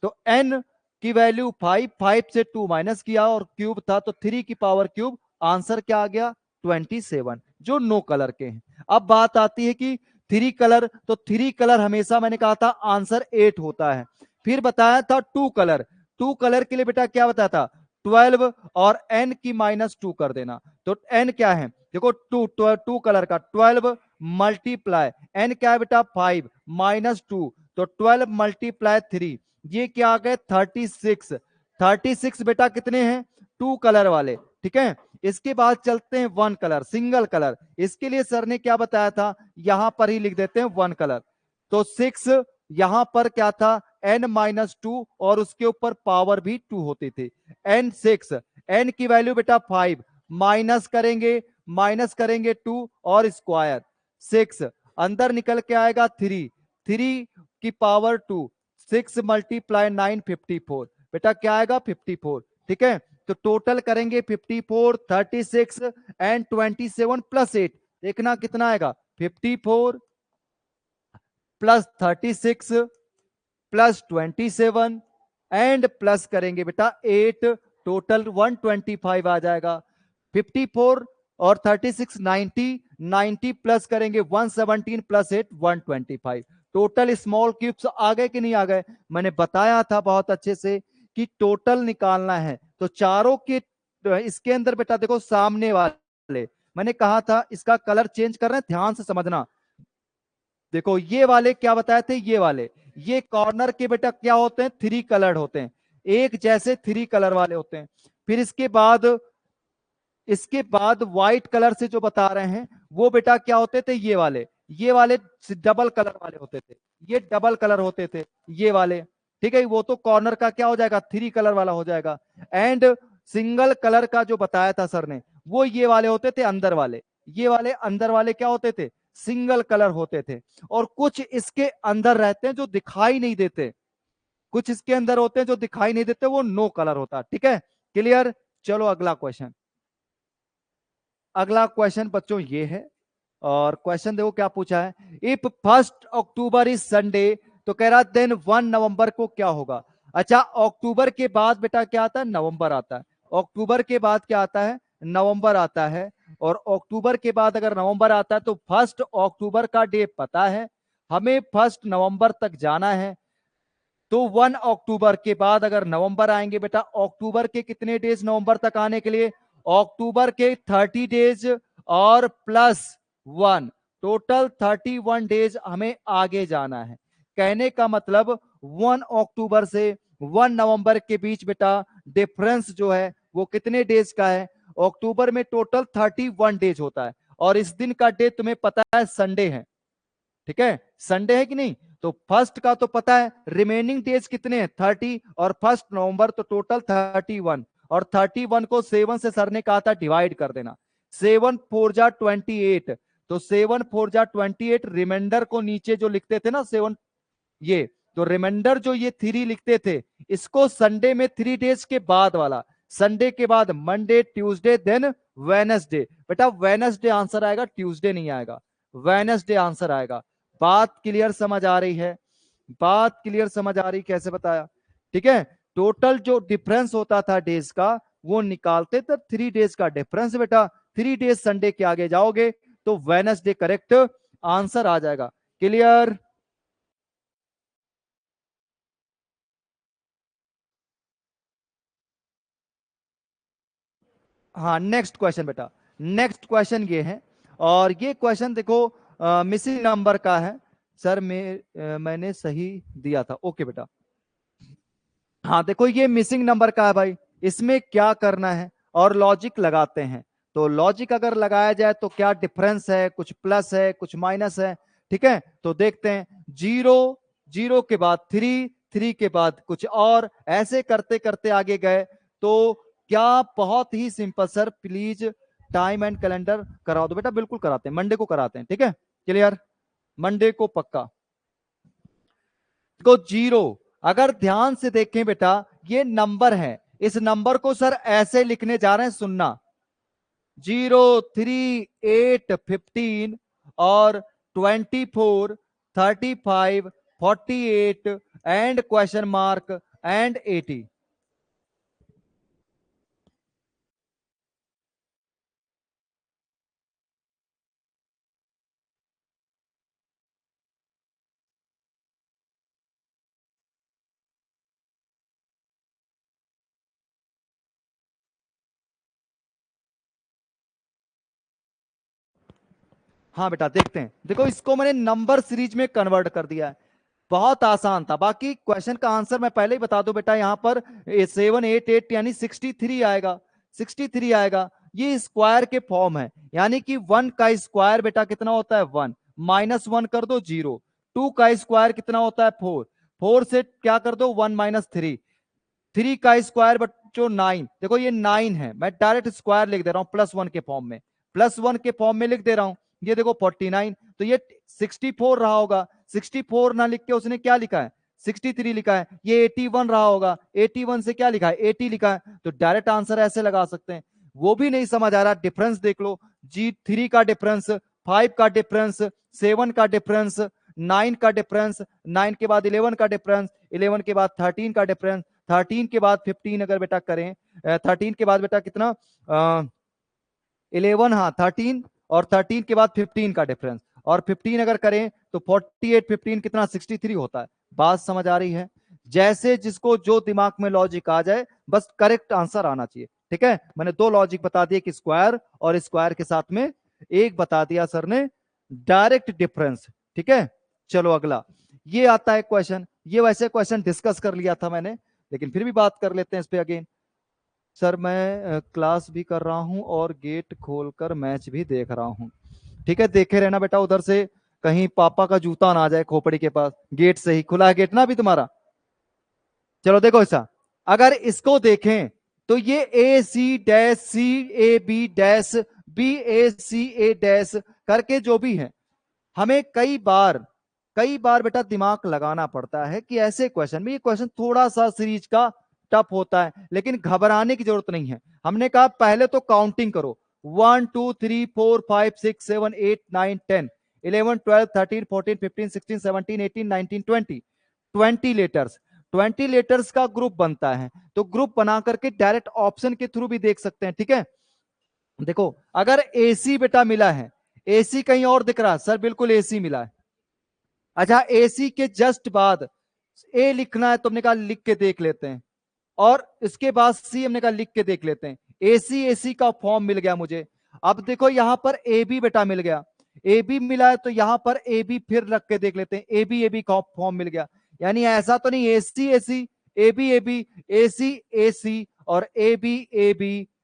तो n की वैल्यू 5, 5 से 2 माइनस किया और क्यूब था तो 3 की पावर क्यूब, आंसर क्या आ गया, 27, जो नो कलर के हैं। अब बात आती है कि थ्री कलर, तो थ्री कलर हमेशा मैंने कहा था आंसर 8 होता है। फिर बताया था टू कलर, टू कलर के लिए बेटा क्या बताया था, 12 और n की -2 कर देना, तो n क्या है, देखो टू कलर का 12 मल्टीप्लाई n क्या है बेटा 5 -2, तो 12 मल्टीप्लाई 3, ये क्या आ गए 36, 36 बेटा कितने हैं, टू कलर वाले, ठीक है। इसके बाद चलते हैं वन कलर, सिंगल कलर, इसके लिए सर ने क्या बताया था, यहां पर ही लिख देते हैं वन कलर, तो 6 यहां पर क्या था n-2 और उसके ऊपर पावर भी 2 होती थी, n6, n की वैल्यू बेटा 5, माइनस करेंगे 2 और स्क्वायर 6, अंदर निकल के आएगा 3, 3 की पावर 2, 6 मल्टीप्लाई 9, 54, बेटा क्या आएगा 54, ठीक है। तो टोटल करेंगे 54, 36 एंड 27 प्लस 8, देखना कितना आएगा, 54 प्लस 36 प्लस 27 एंड प्लस करेंगे बेटा 8, टोटल 125 आ जाएगा। 54 और 36 90, 90 प्लस करेंगे 117 प्लस 8 125, टोटल स्मॉल क्यूब्स आ गए कि नहीं आ गए। मैंने बताया था बहुत अच्छे से कि टोटल निकालना है, तो चारों के इसके अंदर बेटा देखो सामने वाले, मैंने कहा था इसका कलर चेंज कर रहे हैं, ध्यान से समझना। देखो ये वाले क्या बताए थे, ये वाले, ये कॉर्नर के बेटा क्या होते हैं, थ्री कलर्ड होते हैं, एक जैसे थ्री कलर वाले होते हैं। फिर इसके बाद व्हाइट कलर से जो बता रहे हैं वो बेटा क्या होते थे, ये वाले डबल कलर वाले होते थे, ये डबल कलर होते थे ये वाले, ठीक है। वो तो कॉर्नर का क्या हो जाएगा, थ्री कलर वाला हो जाएगा। एंड सिंगल कलर का जो बताया था सर ने, वो ये वाले होते थे अंदर वाले, ये वाले अंदर वाले क्या होते थे, सिंगल कलर होते थे। और कुछ इसके अंदर रहते हैं जो दिखाई नहीं देते, कुछ इसके अंदर होते हैं जो दिखाई नहीं देते, वो नो कलर होता, ठीक है, क्लियर। चलो अगला क्वेश्चन, अगला क्वेश्चन बच्चों ये है, और क्वेश्चन देखो क्या पूछा है, इफ 1 अक्टूबर इज संडे, तो कह रहा देन 1 नवंबर को क्या होगा। अच्छा अक्टूबर के बाद बेटा क्या आता है, नवंबर आता है, अक्टूबर के बाद क्या आता है, नवंबर आता है। और अक्टूबर के बाद अगर नवंबर आता है तो 1 अक्टूबर का डे पता है हमें, 1 नवंबर तक जाना है, तो 1 अक्टूबर के बाद अगर नवंबर आएंगे बेटा, अक्टूबर के कितने डेज नवंबर तक आने के लिए, अक्टूबर के 30 डेज और प्लस 1, टोटल 31 डेज हमें आगे जाना है। कहने का मतलब 1 अक्टूबर से 1 नवंबर के बीच बेटा डिफरेंस जो है वो कितने डेज का है, अक्टूबर में टोटल 31 डेज होता है, और इस दिन का डे तुम्हें पता है संडे है, ठीक है, संडे है कि नहीं। तो फर्स्ट का तो पता है, रिमेनिंग डेज कितने हैं 30, और 1 नवंबर तो टोटल 31, और 31 को 7 से सर ने कहा था डिवाइड कर देना, 7 4 जा 28, तो 7 4 जा 28, रिमाइंडर को नीचे जो लिखते थे ना 7, ये तो रिमाइंडर जो ये 3 लिखते थे, इसको संडे में 3 डेज के बाद वाला, संडे के बाद मंडे ट्यूसडे देन वेनसडे, बेटा वेनसडे आंसर आएगा, ट्यूसडे नहीं आएगा, वेनसडे आंसर आएगा। बात क्लियर समझ आ रही है, बात क्लियर समझ आ रही, कैसे बताया, ठीक है। टोटल जो डिफरेंस होता था डेज का वो निकालते तो 3 डेज का डिफरेंस बेटा, 3 डेज संडे के आगे जाओगे तो वेनसडे करेक्ट आंसर आ जाएगा, क्लियर। हाँ नेक्स्ट क्वेश्चन बेटा, नेक्स्ट क्वेश्चन ये है, और ये क्वेश्चन देखो मिसिंग नंबर का है, सर मैंने सही दिया था, ओके बेटा। हाँ देखो ये मिसिंग नंबर का है भाई, इसमें क्या करना है और लॉजिक लगाते हैं। तो लॉजिक अगर लगाया जाए तो क्या डिफरेंस है, कुछ प्लस है कुछ माइनस है, ठीक है। तो देखते हैं, 0 0 के बाद 3, 3 के बाद कुछ और, ऐसे करते करते आगे गए। तो क्या, बहुत ही simple sir, please time and calendar करा दो बेटा। बिल्कुल कराते हैं, मंडे को कराते हैं, ठीक है, क्लियर, मंडे को पक्का। तो 0, अगर ध्यान से देखें बेटा, ये नंबर है, इस नंबर को सर ऐसे लिखने जा रहे हैं, सुनना, 0 3 8 15 और 24 35 48 एंड क्वेश्चन मार्क एंड 80। हाँ बेटा, देखते हैं, देखो इसको मैंने नंबर सीरीज में कन्वर्ट कर दिया है, बहुत आसान था। बाकी क्वेश्चन का आंसर मैं पहले ही बता दूं बेटा, यहां पर 788 यानी 63 आएगा, 63 आएगा। ये स्क्वायर के फॉर्म है, यानी कि 1 का स्क्वायर बेटा कितना होता है 1, -1 कर दो 0, 2 का स्क्वायर कितना होता है 4, 4 से क्या कर दो 1 - 3, 3 का स्क्वायर बच्चों 9, देखो ये 9 है, मैं डायरेक्ट स्क्वायर लिख दे रहा हूं +1 के फॉर्म में, +1 के फॉर्म में लिख दे रहा हूं। ये देखो 49, तो ये 64 रहा होगा, 64 ना लिख के उसने क्या लिखा है 63 लिखा है। ये 81 रहा होगा, 81 से क्या लिखा है 80 लिखा है। तो डायरेक्ट आंसर ऐसे लगा सकते हैं। वो भी नहीं समझ आ रहा, डिफरेंस देख लो जी, 3 का डिफरेंस, 5 का डिफरेंस, 7 का डिफरेंस, 9 का डिफरेंस, 9 के बाद 11 का डिफरेंस, 11 के बाद 13 का डिफरेंस, 13 के बाद 15 अगर बेटा करें, 13 के बाद बेटा कितना 11, हाँ 13, और 13 के बाद 15 का डिफरेंस, और 15 अगर करें तो 48 15 कितना 63 होता है। बात समझ आ रही है? जैसे जिसको जो दिमाग में लॉजिक आ जाए, बस करेक्ट आंसर आना चाहिए, ठीक है। मैंने 2 लॉजिक बता दिए कि स्क्वायर, और स्क्वायर के साथ में एक बता दिया सर ने डायरेक्ट डिफरेंस, ठीक है। चलो अगला, ये आता है क्वेश्चन, ये वैसे क्वेश्चन डिस्कस कर लिया था मैंने, लेकिन फिर भी बात कर लेते हैं इस पे अगेन। सर मैं क्लास भी कर रहा हूं और गेट खोलकर मैच भी देख रहा हूं, ठीक है, देखे रहना बेटा उधर से, कहीं पापा का जूता ना आ जाए खोपड़ी के पास, गेट से ही खुला है गेट ना अभी तुम्हारा। चलो देखो ऐसा, अगर इसको देखें तो ये AC-CAB-BACA- करके जो भी है, हमें कई बार बेटा दिमाग लगाना पड़ता है कि ऐसे क्वेश्चन में, ये क्वेश्चन थोड़ा सा सीरीज का टफ होता है, लेकिन घबराने की जरूरत नहीं है। हमने कहा पहले तो काउंटिंग करो, 1 2 3 4 5 6 7 8 9 10 11 12 13 14 15 16 17 18 19 20, 20 लेटर्स, 20 लेटर्स का ग्रुप बनता है। तो ग्रुप बना करके डायरेक्ट ऑप्शन के थ्रू भी देख सकते हैं, ठीक है। देखो अगर एसी बेटा मिला है, एसी कहीं और दिख रहा है सर, बिल्कुल एसी मिला है। अच्छा, एसी के जस्ट बाद ए लिखना है तो हमने कहा लिख के देख लेते हैं, और इसके बाद सी हमने कहा लिख के देख लेते हैं। एसी एसी का फॉर्म मिल गया मुझे। अब देखो यहां पर ए बी बेटा मिल गया, ए बी मिला है तो यहां पर ए बी फिर रख के देख लेते हैं, ए बी का फॉर्म मिल गया। यानी ऐसा तो नहीं AC AC A B AC AC और ए बी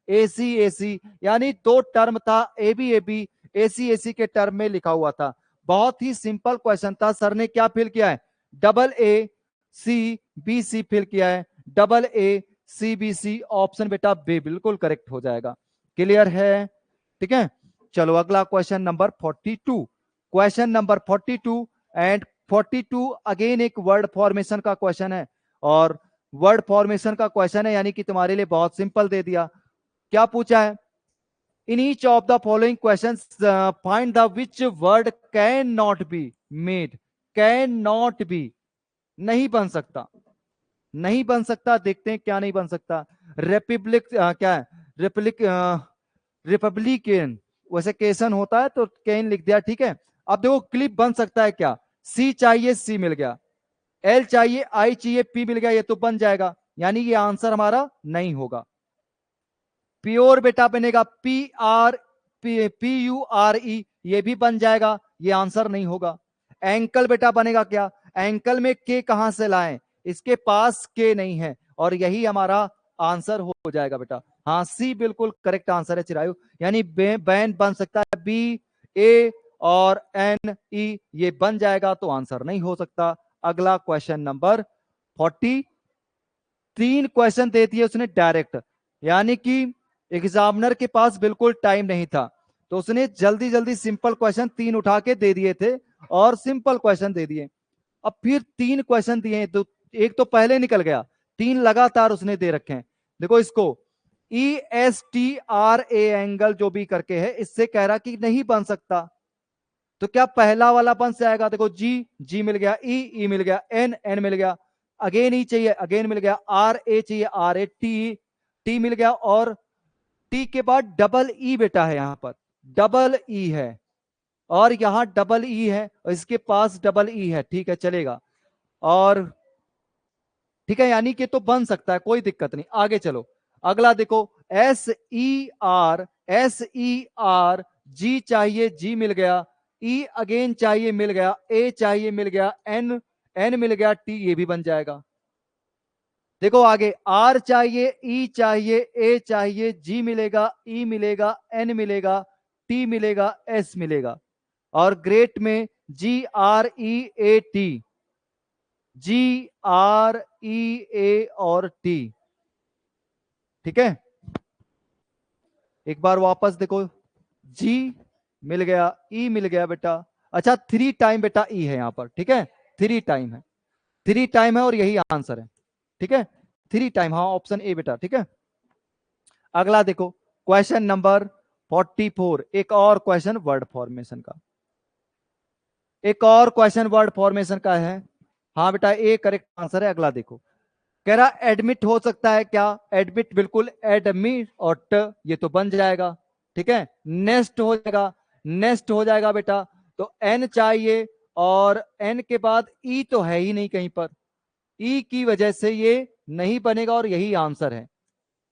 एसी एसी, यानी 2 टर्म था, ए बी एसी के टर्म में लिखा हुआ था। बहुत ही सिंपल क्वेश्चन था, सर ने क्या फिल किया है, AA-C-BC फिल किया है, AA-CBC, ऑप्शन बेटा बी बिल्कुल करेक्ट हो जाएगा। क्लियर है? ठीक है, चलो अगला question number 42, question number 42 and 42 again एक वर्ड फॉर्मेशन का क्वेश्चन है, और वर्ड फॉर्मेशन का क्वेश्चन है, यानी कि तुम्हारे लिए बहुत सिंपल दे दिया। क्या पूछा है, in each of the following questions find the which word cannot be made, cannot be, नहीं बन सकता, नहीं बन सकता। देखते हैं क्या नहीं बन सकता। रिपब्लिक क्या है, रिपब्लिक रिपब्लिकन, वैसे केसन होता है तो कैन लिख दिया, ठीक है। अब देखो क्लिप बन सकता है क्या, सी चाहिए सी मिल गया, एल चाहिए आई चाहिए पी मिल गया, ये तो बन जाएगा, यानी ये आंसर हमारा नहीं होगा। प्योर बेटा बनेगा PRPURE, ये भी बन जाएगा, ये आंसर नहीं होगा। एंकल बेटा बनेगा क्या, एंकल में के कहां से लाएं, इसके पास के नहीं है, और यही हमारा आंसर हो जाएगा बेटा। हाँ, सी बिल्कुल करेक्ट आंसर है चिरायु, यानी बैन बन सकता है, बी, ए और एन, ई ये बन जाएगा तो आंसर नहीं हो सकता। अगला क्वेश्चन नंबर 40। 3 क्वेश्चन दे दिए उसने डायरेक्ट, यानी कि एग्जामिनर के पास बिल्कुल टाइम नहीं था, तो उसने जल्दी जल्दी सिंपल क्वेश्चन 3 उठा के दे दिए थे और सिंपल क्वेश्चन दे दिए। अब फिर 3 क्वेश्चन दिए, तो एक तो पहले निकल गया, 3 लगातार उसने दे रखे हैं। देखो इसको ESTRA एंगल जो भी करके है, इससे कह रहा कि नहीं बन सकता, तो क्या पहला वाला बन से आएगा? देखो जी मिल गया, ई मिल गया, एन मिल गया, अगेन ई चाहिए, अगेन मिल गया, आर ए चाहिए, आर ए, टी मिल गया, और टी के बाद डबल ई बेटा है, यहां पर डबल ई है और यहां डबल ई है और इसके पास डबल ई है, ठीक है चलेगा। और ठीक है, यानी कि तो बन सकता है, कोई दिक्कत नहीं। आगे चलो, अगला देखो, एस ई आर जी चाहिए, जी मिल गया, ई अगेन चाहिए, मिल गया, ए चाहिए, मिल गया, एन मिल गया, टी ये भी बन जाएगा। देखो आगे, आर चाहिए, ई चाहिए, ए चाहिए, जी मिलेगा, ई मिलेगा, एन मिलेगा, टी मिलेगा, एस मिलेगा, और ग्रेट में GREAT, GREA और टी। ठीक है, एक बार वापस देखो, जी मिल गया, ई मिल गया बेटा। अच्छा 3 टाइम बेटा ई है यहां पर, ठीक है 3 टाइम है, 3 टाइम है और यही आंसर है, ठीक है 3 टाइम, हाँ ऑप्शन ए बेटा, ठीक है। अगला देखो, क्वेश्चन नंबर 44, एक और क्वेश्चन वर्ड फॉर्मेशन का, एक और क्वेश्चन वर्ड फॉर्मेशन का है। हाँ बेटा, ए करेक्ट आंसर है। अगला देखो, कह रहा एडमिट हो सकता है क्या? एडमिट बिल्कुल, एडमिट और ट ये तो बन जाएगा, ठीक है। नेक्स्ट हो जाएगा, नेक्स्ट हो जाएगा बेटा, तो एन चाहिए और एन के बाद ई तो है ही नहीं कहीं पर, ई की वजह से ये नहीं बनेगा और यही आंसर है,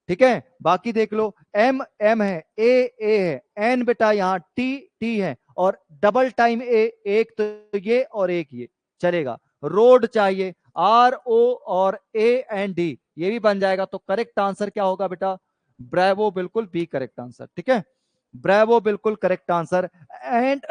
ठीक है। बाकी देख लो, एम एम है, ए है, एन बेटा यहाँ टी है, और डबल टाइम ए, एक तो ये और एक ये चलेगा। रोड चाहिए, RO और AND ये भी बन जाएगा, तो करेक्ट आंसर क्या होगा बेटा? ब्रेवो, बिल्कुल बी करेक्ट आंसर, ठीक है ब्रेवो बिल्कुल correct answer. And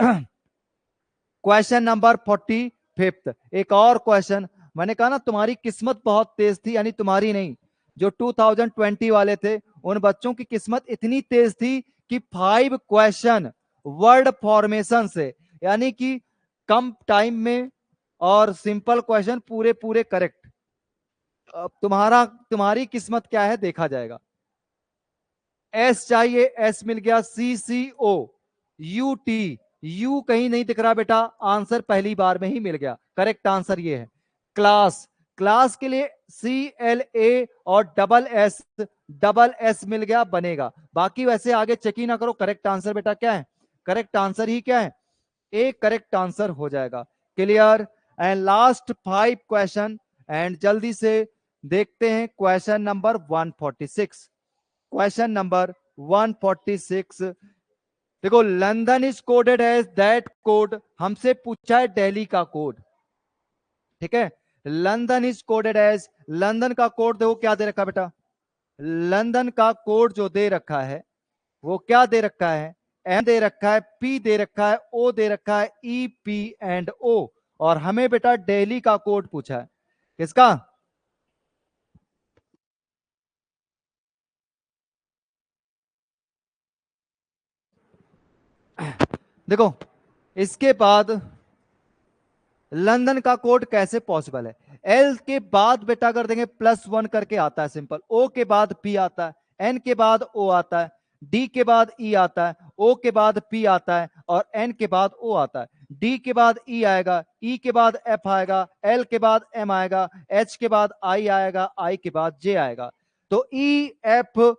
question number 45, एक और क्वेश्चन। मैंने कहा ना तुम्हारी किस्मत बहुत तेज थी, यानी तुम्हारी नहीं, जो 2020 वाले थे उन बच्चों की किस्मत इतनी तेज थी कि 5 क्वेश्चन वर्ड फॉर्मेशन से, यानी कि कम टाइम में और सिंपल क्वेश्चन पूरे पूरे करेक्ट। अब तुम्हारी किस्मत क्या है देखा जाएगा। एस चाहिए, एस मिल गया, CCO, UT, यू कहीं नहीं दिख रहा बेटा, आंसर पहली बार में ही मिल गया, करेक्ट आंसर ये है। क्लास, क्लास के लिए CLA और डबल एस मिल गया, बनेगा। बाकी वैसे आगे चेक ही ना करो, करेक्ट आंसर बेटा क्या है? करेक्ट आंसर ही क्या है? ए करेक्ट आंसर हो जाएगा। Clear? And last 5 question, and जल्दी से देखते हैं क्वेश्चन नंबर 146। क्वेश्चन नंबर 146, देखो, London is coded as that code, हमसे पूछा है दिल्ली का कोड, ठीक है। London is coded as, London का कोड देखो क्या दे रखा है बेटा, लंदन का कोड जो दे रखा है वो क्या दे रखा है? एम दे रखा है, पी दे रखा है, ओ दे रखा है, EPO, और हमें बेटा दिल्ली का कोड पूछा है, किसका? देखो, इसके बाद लंदन का कोड कैसे पॉसिबल है? एल के बाद बेटा कर देंगे +1 करके आता है सिंपल, ओ के बाद पी आता है, एन के बाद ओ आता है, डी के बाद ई आता है, ओ के बाद पी आता है, और एन के बाद ओ आता है। डी के बाद ई आएगा, ई के बाद एफ आएगा, एल के बाद एम आएगा, एच के बाद आई आएगा, आई के बाद जे आएगा। तो ई एफ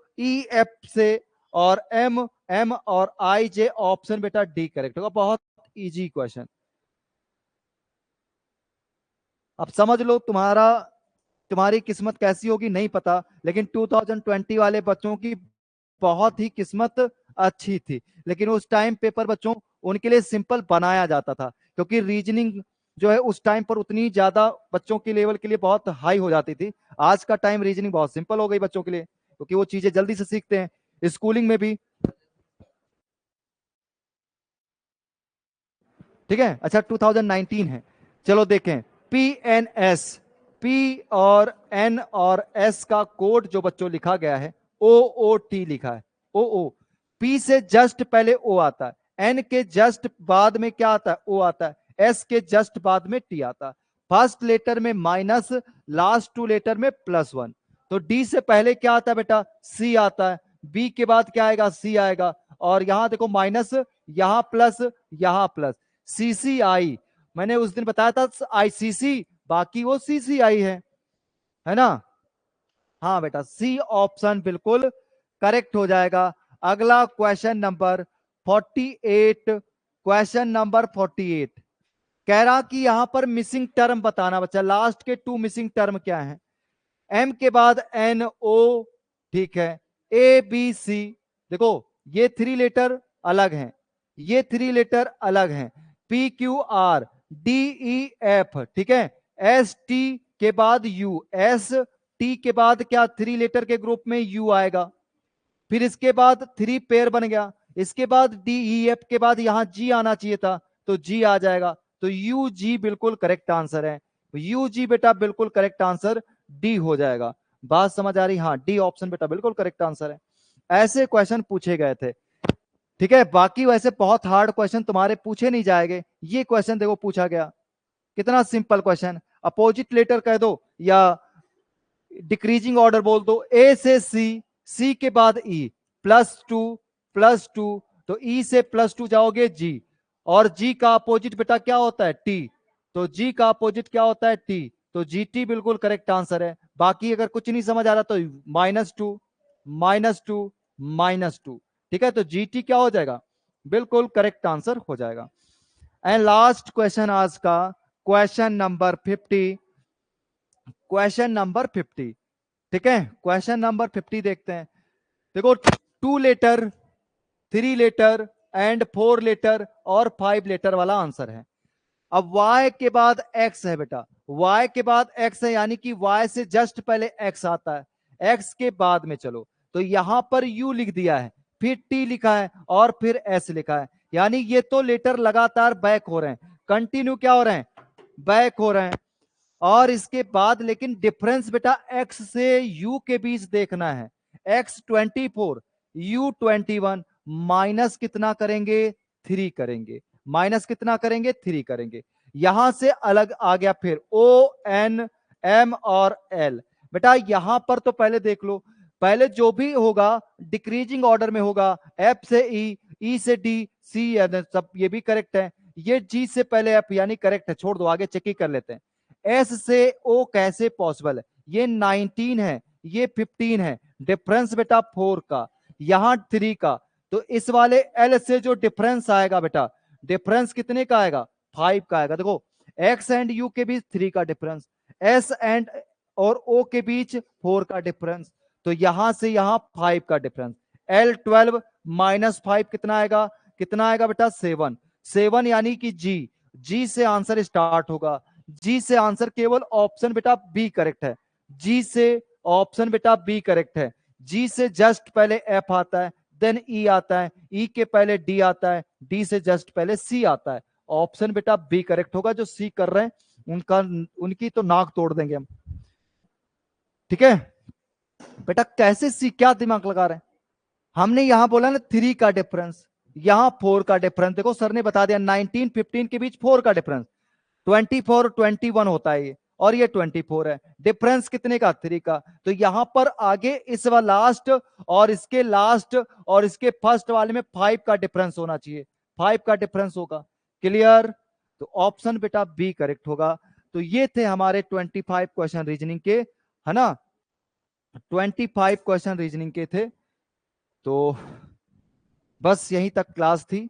से और एम और आई जे, ऑप्शन बेटा डी करेक्ट होगा। बहुत इजी क्वेश्चन, अब समझ लो तुम्हारी किस्मत कैसी होगी नहीं पता, लेकिन 2020 वाले बच्चों की बहुत ही किस्मत अच्छी थी, लेकिन उस टाइम पेपर बच्चों उनके लिए सिंपल बनाया जाता था, क्योंकि रीजनिंग जो है उस टाइम पर उतनी ज्यादा बच्चों के लेवल के लिए बहुत हाई हो जाती थी। आज का टाइम रीजनिंग बहुत सिंपल हो गई बच्चों के लिए, क्योंकि वो चीजें जल्दी से सीखते हैं। स्कूलिंग में भी ठीक है। अच्छा 2019 है, चलो देखें। PNS, P और N और S का कोड जो बच्चों लिखा गया है OOT लिखा है। OO, P से जस्ट पहले O आता है, N के जस्ट बाद में क्या आता है? O आता है, S के जस्ट बाद में T आता है। फर्स्ट लेटर में माइनस, लास्ट टू लेटर में +1। तो D से पहले क्या आता है बेटा? C आता है। B के बाद क्या आएगा? C आएगा। और यहां देखो माइनस, यहां प्लस, यहां प्लस। CCI, मैंने उस दिन बताया था ICC, बाकी वो CCI है ना? हाँ बेटा, सी ऑप्शन बिल्कुल करेक्ट हो जाएगा। अगला क्वेश्चन नंबर 48, क्वेश्चन नंबर 48 कह रहा कि यहां पर मिसिंग टर्म बताना बच्चा। लास्ट के 2 मिसिंग टर्म क्या है? M के बाद NO, ठीक है, ABC। देखो ये 3 लेटर अलग हैं, ये 3 लेटर अलग हैं। PQRDEF, ठीक है। ST के बाद U, ST के बाद क्या 3 लेटर के ग्रुप में U आएगा। फिर इसके बाद 3 पेयर बन गया। इसके बाद DEF के बाद यहां G आना चाहिए था, तो G आ जाएगा। तो UG बिल्कुल करेक्ट आंसर है। UG बेटा बिल्कुल करेक्ट आंसर डी हो जाएगा। बात समझ आ रही? हाँ, डी ऑप्शन बेटा बिल्कुल करेक्ट आंसर है। ऐसे क्वेश्चन पूछे गए थे, ठीक है। बाकी वैसे बहुत हार्ड क्वेश्चन तुम्हारे पूछे नहीं जाएंगे। ये क्वेश्चन देखो पूछा गया, कितना सिंपल क्वेश्चन। अपोजिट लेटर कह दो या डिक्रीजिंग ऑर्डर बोल दो। ए से सी के बाद ई, +2 तो ई से +2 जाओगे जी, और जी का अपोजिट बेटा क्या होता है? टी। तो जी का अपोजिट क्या होता है? टी। तो जी टी बिल्कुल करेक्ट आंसर है। बाकी अगर कुछ नहीं समझ आ रहा तो -2 -2 -2, ठीक है। तो जी टी क्या हो जाएगा? बिल्कुल करेक्ट आंसर हो जाएगा। एंड लास्ट क्वेश्चन आज का, क्वेश्चन नंबर 50, क्वेश्चन नंबर 50, ठीक है। क्वेश्चन नंबर 50 देखते हैं। देखो 2 लेटर, 3 लेटर एंड 4 लेटर और 5 लेटर वाला आंसर है। अब y के बाद x है बेटा, y के बाद x है, यानी कि y से जस्ट पहले x आता है। x के बाद में चलो, तो यहां पर u लिख दिया है, फिर t लिखा है और फिर s लिखा है। यानी ये तो लेटर लगातार बैक हो रहे हैं, कंटिन्यू क्या हो रहे हैं? बैक हो रहे हैं। और इसके बाद लेकिन डिफरेंस बेटा x से u के बीच देखना है। x 24, u 21, माइनस कितना करेंगे? 3 करेंगे। माइनस कितना करेंगे? 3 करेंगे। यहां से अलग आ गया फिर O N M और L। बेटा यहां पर तो पहले देख लो, पहले जो भी होगा डिक्रीजिंग ऑर्डर में होगा। F से E से D, C सब ये भी करेक्ट है। ये G से पहले F यानी करेक्ट है, छोड़ दो, आगे चेक ही कर लेते हैं। S से O कैसे पॉसिबल है? ये 19 है, ये 15 है, डिफरेंस बेटा 4 का, यहां 3 का। तो इस वाले L से जो डिफरेंस आएगा बेटा, डिफरेंस कितने का आएगा? 5 का आएगा। देखो X एंड U के बीच 3 का डिफरेंस, S एंड और O के बीच 4 का डिफरेंस, तो यहां से यहां 5 का डिफरेंस। L12 -5 कितना आएगा? कितना आएगा बेटा? 7। 7 यानी कि जी से आंसर स्टार्ट होगा। जी से आंसर केवल ऑप्शन बेटा बी करेक्ट है। जी से ऑप्शन बेटा बी करेक्ट है। जी से जस्ट पहले एफ आता है, देन ई आता है, ई के पहले डी आता है, डी से जस्ट पहले सी आता है। ऑप्शन बेटा बी करेक्ट होगा। जो सी कर रहे हैं उनकी तो नाक तोड़ देंगे हम, ठीक है। बेटा कैसे सी, क्या दिमाग लगा रहे हैं? हमने यहां बोला ना 3 का डिफरेंस, यहां 4 का डिफरेंस। देखो सर ने बता दिया 19 15 के बीच 4 का डिफरेंस, 24 21 होता है ये, और ये 24 है। डिफरेंस कितने का? 3 का। तो यहां पर आगे इस वाला लास्ट और इसके लास्ट और इसके फर्स्ट वाले में 5 का डिफरेंस होना चाहिए, 5 का डिफरेंस होगा। क्लियर? तो ऑप्शन बेटा बी करेक्ट होगा। तो ये थे हमारे 25 क्वेश्चन रीजनिंग के, है ना? 25 क्वेश्चन रीजनिंग के थे। तो बस यहीं तक क्लास थी।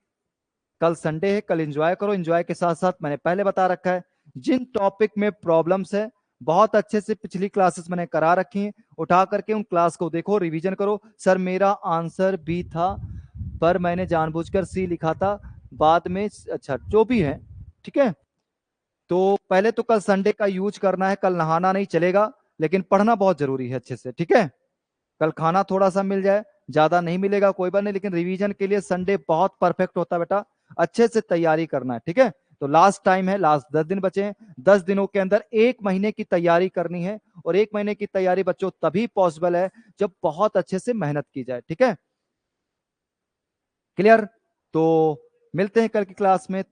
कल संडे है, कल एंजॉय करो। एंजॉय के साथ साथ मैंने पहले बता रखा है, जिन टॉपिक में प्रॉब्लम्स है बहुत अच्छे से पिछली क्लासेस मैंने करा रखी हैं, उठा करके उन क्लास को देखो, रिवीजन करो। सर मेरा आंसर बी था, पर मैंने जानबूझकर सी लिखा था बाद में। अच्छा जो भी है, ठीक है। तो पहले तो कल संडे का यूज करना है, कल नहाना नहीं चलेगा, लेकिन पढ़ना बहुत जरूरी है अच्छे से, ठीक है। कल खाना थोड़ा सा मिल जाए, ज्यादा नहीं मिलेगा कोई बात नहीं, लेकिन रिवीजन के लिए संडे बहुत परफेक्ट होता है बेटा, अच्छे से तैयारी करना है, ठीक है। तो लास्ट टाइम है, लास्ट 10 दिन बचे हैं, 10 दिनों के अंदर 1 महीने की तैयारी करनी है, और 1 महीने की तैयारी बच्चों तभी पॉसिबल है जब बहुत अच्छे से मेहनत की जाए, ठीक है। क्लियर? तो मिलते हैं कल की क्लास में, तब